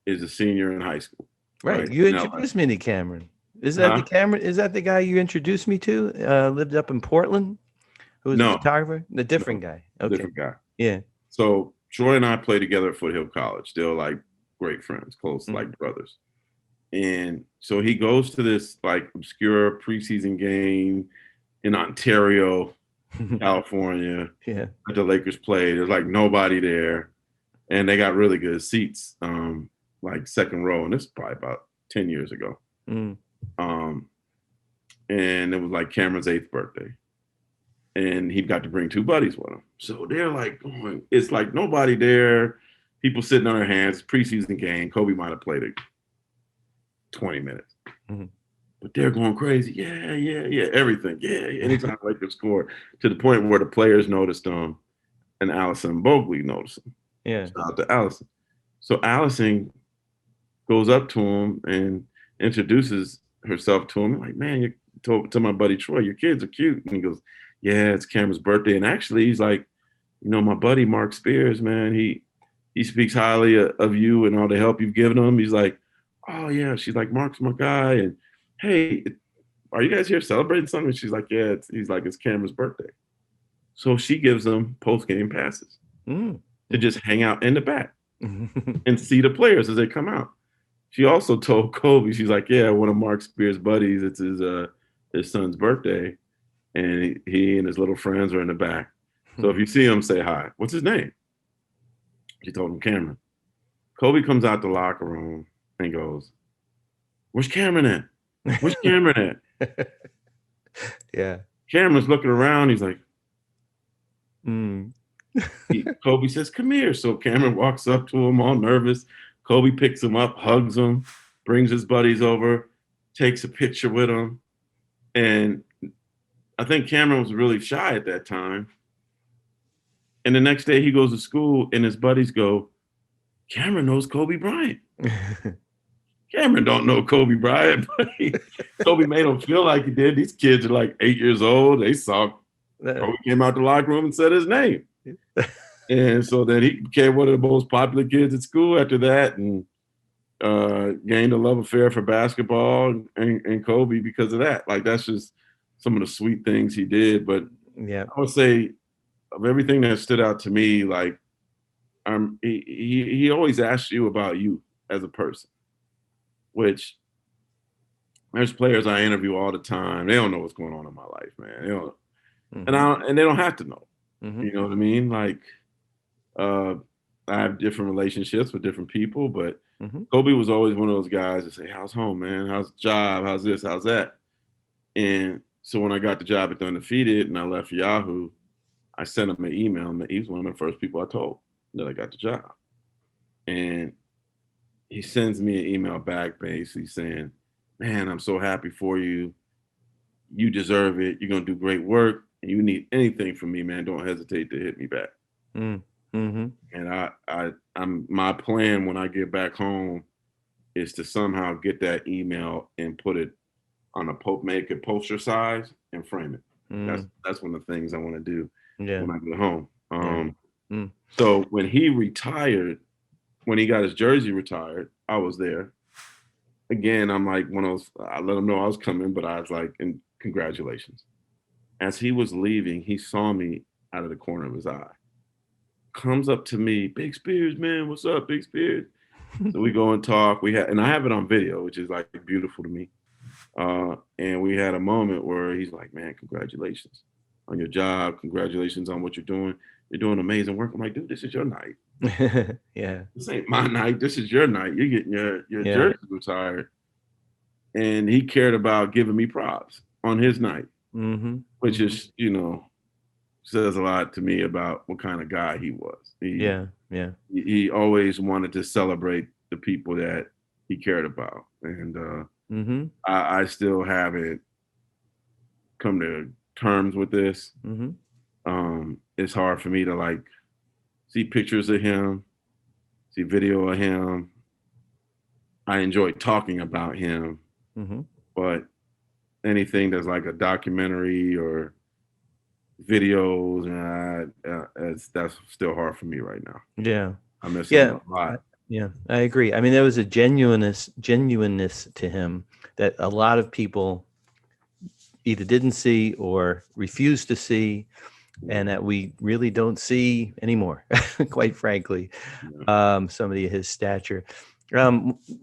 B: is a senior in high school.
A: Right. You introduced me to Cameron. Is that the Cameron? Is that the guy you introduced me to? Lived up in Portland. Who was a photographer? The different guy. Okay.
B: Different guy.
A: Yeah.
B: So Troy and I played together at Foothill College. Still like great friends, close like brothers. And so he goes to this like obscure preseason game in Ontario, California.
A: Yeah.
B: That the Lakers played. There's like nobody there. And they got really good seats, like second row. And this is probably about 10 years ago. And it was like Cameron's 8th birthday. And he got to bring 2 buddies with him. So they're like going, it's like nobody there. People sitting on their hands, preseason game. Kobe might have played it 20 minutes. But they're going crazy. Yeah, everything. Yeah. Anytime Lakers score, to the point where the players noticed them and Allison Bogley noticed them.
A: Yeah.
B: Shout out to Allison. So Allison goes up to him and introduces herself to him. Like, man, you to my buddy Troy, your kids are cute. And he goes, yeah, it's Cameron's birthday. And actually, he's like, my buddy Marc Spears, man, he speaks highly of you and all the help you've given him. He's like, oh yeah. She's like, Mark's my guy. And hey, are you guys here celebrating something? She's like, yeah. He's like, it's Cameron's birthday. So she gives them post-game passes to just hang out in the back and see the players as they come out. She also told Kobe, she's like, yeah, one of Marc Spears' buddies, it's his son's birthday. And he and his little friends are in the back. So if you see him, say hi. What's his name? She told him Cameron. Kobe comes out the locker room and goes, where's Cameron at? Where's Cameron at?
A: Yeah.
B: Cameron's looking around. He's like, Kobe says, come here. So Cameron walks up to him all nervous. Kobe picks him up, hugs him, brings his buddies over, takes a picture with him. And I think Cameron was really shy at that time. And the next day he goes to school and his buddies go, Cameron knows Kobe Bryant. Cameron don't know Kobe Bryant, but Kobe made him feel like he did. These kids are like 8 years old. They saw Kobe came out the locker room and said his name. And so then he became one of the most popular kids at school after that, and gained a love affair for basketball and Kobe because of that. Like, that's just some of the sweet things he did. But
A: yeah,
B: I would say of everything that stood out to me, like he always asks you about you as a person, which there's players I interview all the time. They don't know what's going on in my life, man. They don't, and they don't have to know. You know what I mean? Like, I have different relationships with different people, but Kobe was always one of those guys that say, how's home, man? How's the job? How's this? How's that? And so when I got the job at the Undefeated and I left Yahoo, I sent him an email. And he was one of the first people I told that I got the job. And he sends me an email back basically saying, man, I'm so happy for you. You deserve it. You're going to do great work. And you need anything from me, man, don't hesitate to hit me back.
A: Mm-hmm.
B: And I'm my plan when I get back home is to somehow get that email and put it on make it poster size and frame it. That's one of the things I want to do when I get home. So when he retired, when he got his jersey retired, I was there. Again, I'm like I let him know I was coming, but I was like, and congratulations. As he was leaving, he saw me out of the corner of his eye. Comes up to me, Big Spears, man, what's up, Big Spears? So we go and talk. And I have it on video, which is like beautiful to me. And we had a moment where he's like, man, congratulations on your job. Congratulations on what you're doing. You're doing amazing work. I'm like, dude, this is your night.
A: Yeah.
B: This ain't my night. This is your night. You're getting your jersey retired. And he cared about giving me props on his night, which is, says a lot to me about what kind of guy he was. He always wanted to celebrate the people that he cared about. And I still haven't come to terms with this. It's hard for me to see pictures of him, see video of him. I enjoy talking about him, but anything that's like a documentary or videos, that's still hard for me right now.
A: Yeah,
B: I miss him a lot.
A: Yeah, I agree. I mean, there was a genuineness to him that a lot of people either didn't see or refused to see, and that we really don't see anymore, quite frankly. Somebody of his stature.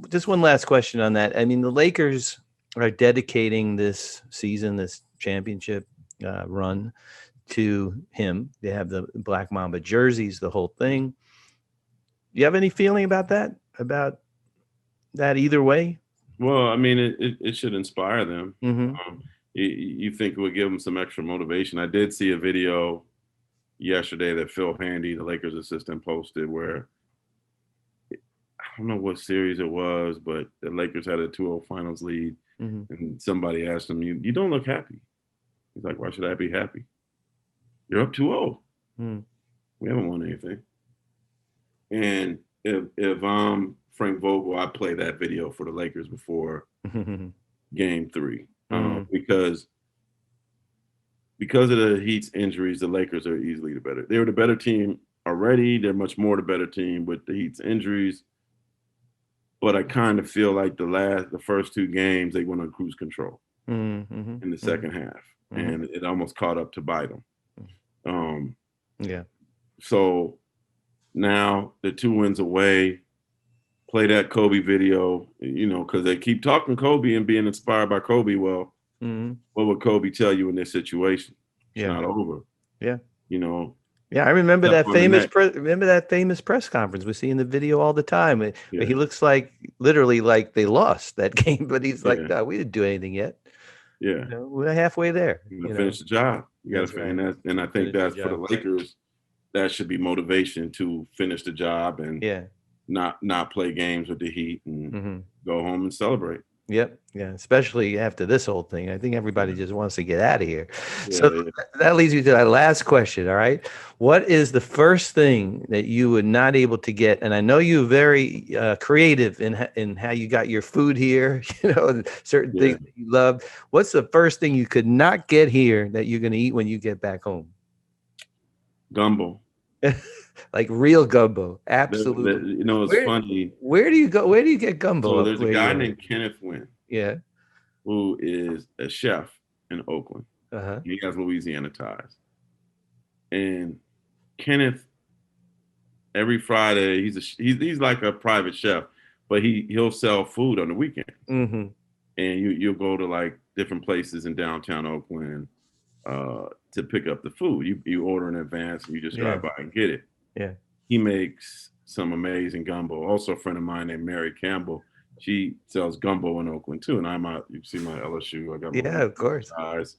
A: Just one last question on that. I mean, the Lakers are dedicating this season, this championship run, to him. They have the Black Mamba jerseys, the whole thing. Do you have any feeling about that either way?
B: Well, I mean, it should inspire them. You think it would give them some extra motivation. I did see a video yesterday that Phil Handy, the Lakers assistant, posted where I don't know what series it was, but the Lakers had a 2-0 finals lead, and somebody asked him, you don't look happy. He's like, why should I be happy? You're up 2-0. We haven't won anything. And if I'm Frank Vogel, I play that video for the Lakers before Game 3, because of the Heat's injuries, the Lakers are easily the better. They were the better team already. They're much more the better team with the Heat's injuries. But I kind of feel like the first 2 games they went on cruise control in the second half, and it almost caught up to bite them. So now the 2 wins away. Play that Kobe video, because they keep talking Kobe and being inspired by Kobe. Well, what would Kobe tell you in this situation? It's not over.
A: Yeah.
B: Yeah,
A: I remember that famous press conference. We see in the video all the time. He looks literally like they lost that game, but he's like, no, we didn't do anything yet.
B: Yeah,
A: we're halfway there.
B: You finish the job. You got to finish that, and I think that's for the Lakers. That should be motivation to finish the job and not play games with the Heat and go home and celebrate.
A: Yep. Yeah. Especially after this whole thing. I think everybody just wants to get out of here. That leads me to that last question. All right. What is the first thing that you were not able to get? And I know you're very creative in how you got your food here, certain things that you love. What's the first thing you could not get here that you're going to eat when you get back home?
B: Gumbo.
A: Like real gumbo. Absolutely.
B: It's funny.
A: Where do you go? Where do you get gumbo?
B: So there's a guy named Kenneth Wynn.
A: Yeah.
B: Who is a chef in Oakland. He has Louisiana ties. And Kenneth, every Friday, he's like a private chef, but he'll sell food on the weekend. And you'll go to different places in downtown Oakland to pick up the food. You order in advance and you just drive by and get it. Yeah. He makes some amazing gumbo. Also a friend of mine named Mary Campbell she sells gumbo in Oakland too. And you see my LSU. I got my
A: Yeah, of course.
B: eyes.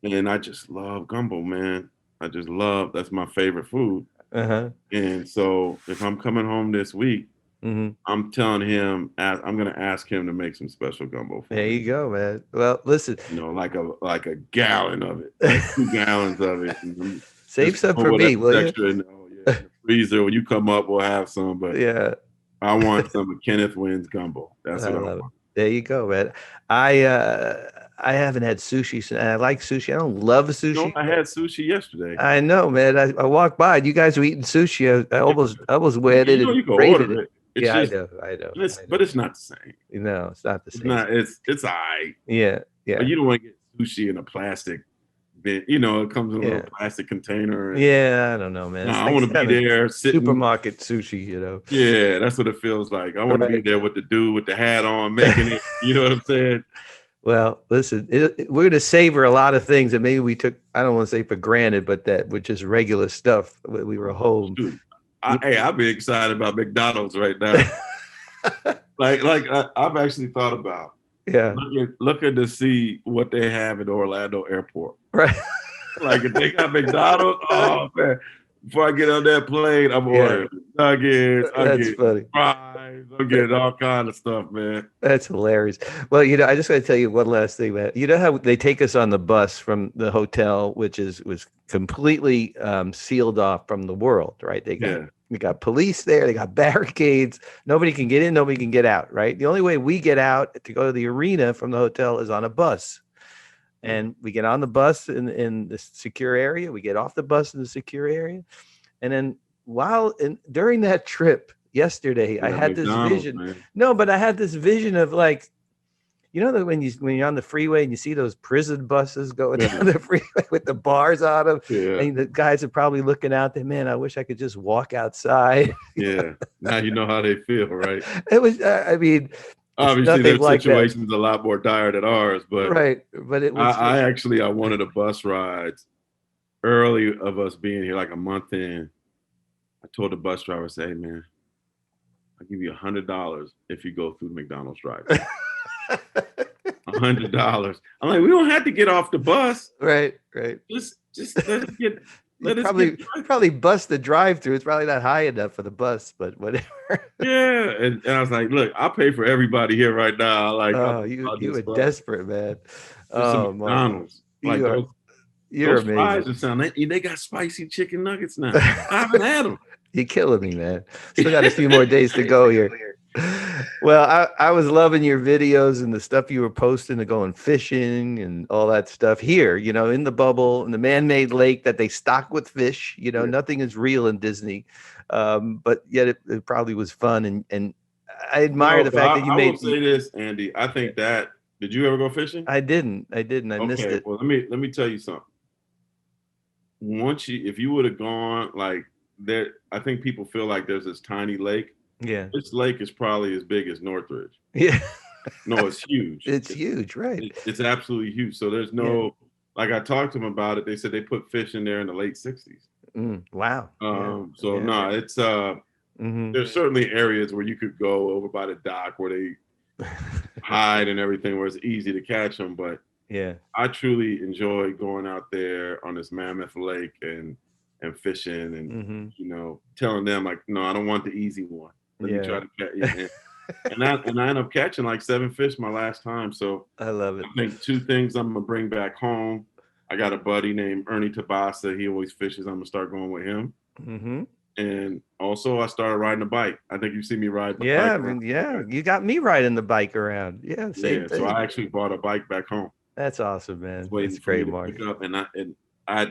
B: And I just love gumbo, man. That's my favorite food. And so if I'm coming home this week, I'm telling him, I'm going to ask him to make some special gumbo for me.
A: There you go, man. Well, listen,
B: like a gallon of it, like 2 gallons of it.
A: Save some for me, will you?
B: Extra in the freezer. When you come up, we'll have some. But
A: yeah,
B: I want some of Kenneth Wynn's gumbo. That's what I want.
A: There you go, man. I haven't had sushi, and I like sushi. I don't love sushi.
B: I had sushi yesterday.
A: I know, man. I walked by, and you guys were eating sushi. I almost went in and
B: you can
A: rated
B: order it.
A: Yeah, I know.
B: But it's not the same.
A: No, it's not the same.
B: It's all right.
A: Yeah.
B: But you don't want to get sushi in a plastic bin. It comes in a little plastic container.
A: I don't know, man.
B: I want to be there sitting.
A: Supermarket sushi,
B: Yeah, that's what it feels like. I want to be there with the dude with the hat on making it. You know what I'm saying?
A: Well, listen, we're going to savor a lot of things that maybe we took, I don't want to say for granted, but that which is regular stuff when we were home.
B: Dude, I'd be excited about McDonald's right now. I've actually thought about looking to see what they have at Orlando Airport.
A: Right.
B: Like if they got McDonald's, oh man. Before I get on that plane, I'm ordering nuggets,
A: funny.
B: Fries, I'm getting all kind of stuff, man.
A: That's hilarious. Well, I just got to tell you one last thing, man. You know how they take us on the bus from the hotel, which was completely sealed off from the world, right? They got police there, they got barricades. Nobody can get in, nobody can get out, right? The only way we get out to go to the arena from the hotel is on a bus. And we get on the bus in the secure area. We get off the bus in the secure area. And then during that trip yesterday, I had this vision. Man. No, but I had this vision of that when you're on the freeway and you see those prison buses going down the freeway with the bars on them. Yeah. And the guys are probably looking out there, man, I wish I could just walk outside.
B: Yeah. Now you know how they feel, right?
A: It was,
B: obviously, their situation's a lot more dire than ours, but
A: But it was.
B: I wanted a bus ride early of us being here, like a month in. I told the bus driver, "Hey, man, I'll give you $100 if you go through the McDonald's drive-thru." $100. I'm like, we don't have to get off the bus.
A: Right.
B: Just let us get.
A: Probably bust the drive-through. It's probably not high enough for the bus, but whatever.
B: Yeah, and I was like, look, I'll pay for everybody here right now. Like,
A: you were desperate, man.
B: McDonald's.
A: You're
B: those
A: amazing.
B: Fries they got spicy chicken nuggets now. I haven't had them.
A: You're killing me, man. Still got a few more days to go here. Well, I was loving your videos and the stuff you were posting to going fishing and all that stuff here, in the bubble, in the man-made lake that they stock with fish. Nothing is real in Disney. But yet it probably was fun. And I admire the fact that you made.
B: I will say this, Andy. I think did you ever go fishing?
A: I didn't. I missed it.
B: Well, let me tell you something. If you would have gone there, I think people feel like there's this tiny lake.
A: Yeah.
B: This lake is probably as big as Northridge.
A: Yeah.
B: No, it's huge.
A: It's huge, right?
B: It's absolutely huge. So there's no, I talked to them about it. They said they put fish in there in the late 60s.
A: Wow.
B: It's, there's certainly areas where you could go over by the dock where they hide and everything, where it's easy to catch them. But I truly enjoy going out there on this mammoth lake and fishing and, telling them no, I don't want the easy one. Let me try to catch. And I ended up catching 7 fish my last time. So
A: I love it.
B: I think 2 things I'm going to bring back home. I got a buddy named Ernie Tabasa. He always fishes. I'm going to start going with him. Mm-hmm. And also I started riding a bike. I think you see me ride the bike.
A: You got me riding the bike around. Yeah, same thing.
B: So I actually bought a bike back home.
A: That's awesome, man. That's great, Mark.
B: And I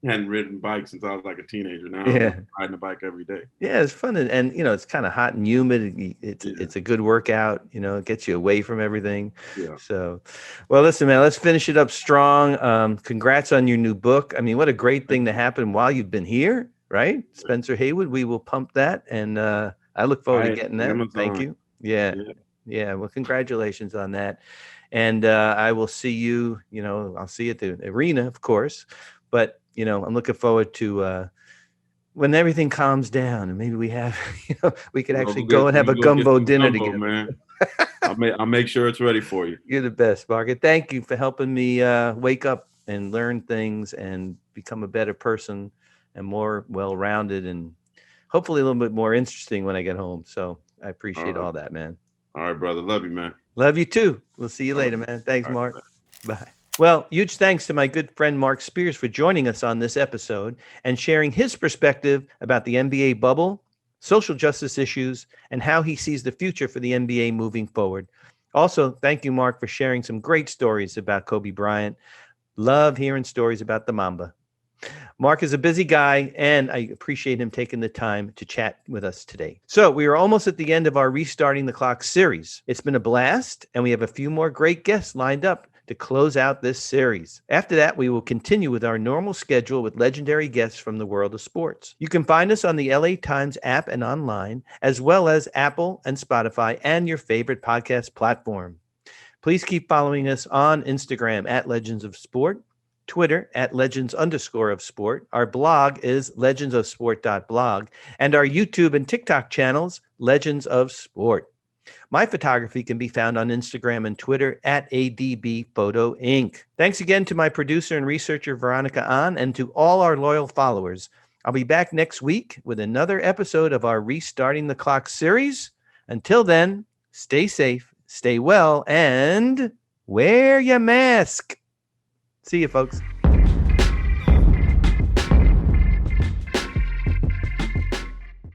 B: hadn't ridden bikes since I was a teenager. Now I'm riding a bike every day. Yeah,
A: it's fun. And it's kind of hot and humid. It's a good workout. It gets you away from everything. Yeah. So, well, listen, man, let's finish it up strong. Congrats on your new book. I mean, what a great thing to happen while you've been here, right? Spencer Haywood, we will pump that. And I look forward to getting that.
B: Amazon.
A: Thank you. Yeah. Well, congratulations on that. And I will see you, I'll see you at the arena, of course. But I'm looking forward to when everything calms down and maybe we have, we could actually go and have a
B: We'll go get
A: gumbo
B: some
A: dinner
B: gumbo,
A: together.
B: man. I'll make sure it's ready for you.
A: You're the best, Mark. And thank you for helping me wake up and learn things and become a better person and more well-rounded and hopefully a little bit more interesting when I get home. So I appreciate all that, man.
B: All right, brother. Love you, man.
A: Love you too. We'll see you later, man. Thanks, Mark. Bye. Well, huge thanks to my good friend Marc Spears for joining us on this episode and sharing his perspective about the NBA bubble, social justice issues, and how he sees the future for the NBA moving forward. Also, thank you, Mark, for sharing some great stories about Kobe Bryant. Love hearing stories about the Mamba. Mark is a busy guy, and I appreciate him taking the time to chat with us today. So we are almost at the end of our Restarting the Clock series. It's been a blast, and we have a few more great guests lined up to close out this series. After that, we will continue with our normal schedule with legendary guests from the world of sports. You can find us on the LA Times app and online, as well as Apple and Spotify and your favorite podcast platform. Please keep following us on Instagram at Legends of Sport, Twitter at Legends_of Sport. Our blog is legendsofsport.blog, and our YouTube and TikTok channels, Legends of Sport. My photography can be found on Instagram and Twitter at ADB Photo Inc. Thanks again to my producer and researcher, Veronica Ahn, and to all our loyal followers. I'll be back next week with another episode of our Restarting the Clock series. Until then, stay safe, stay well, and wear your mask. See you, folks.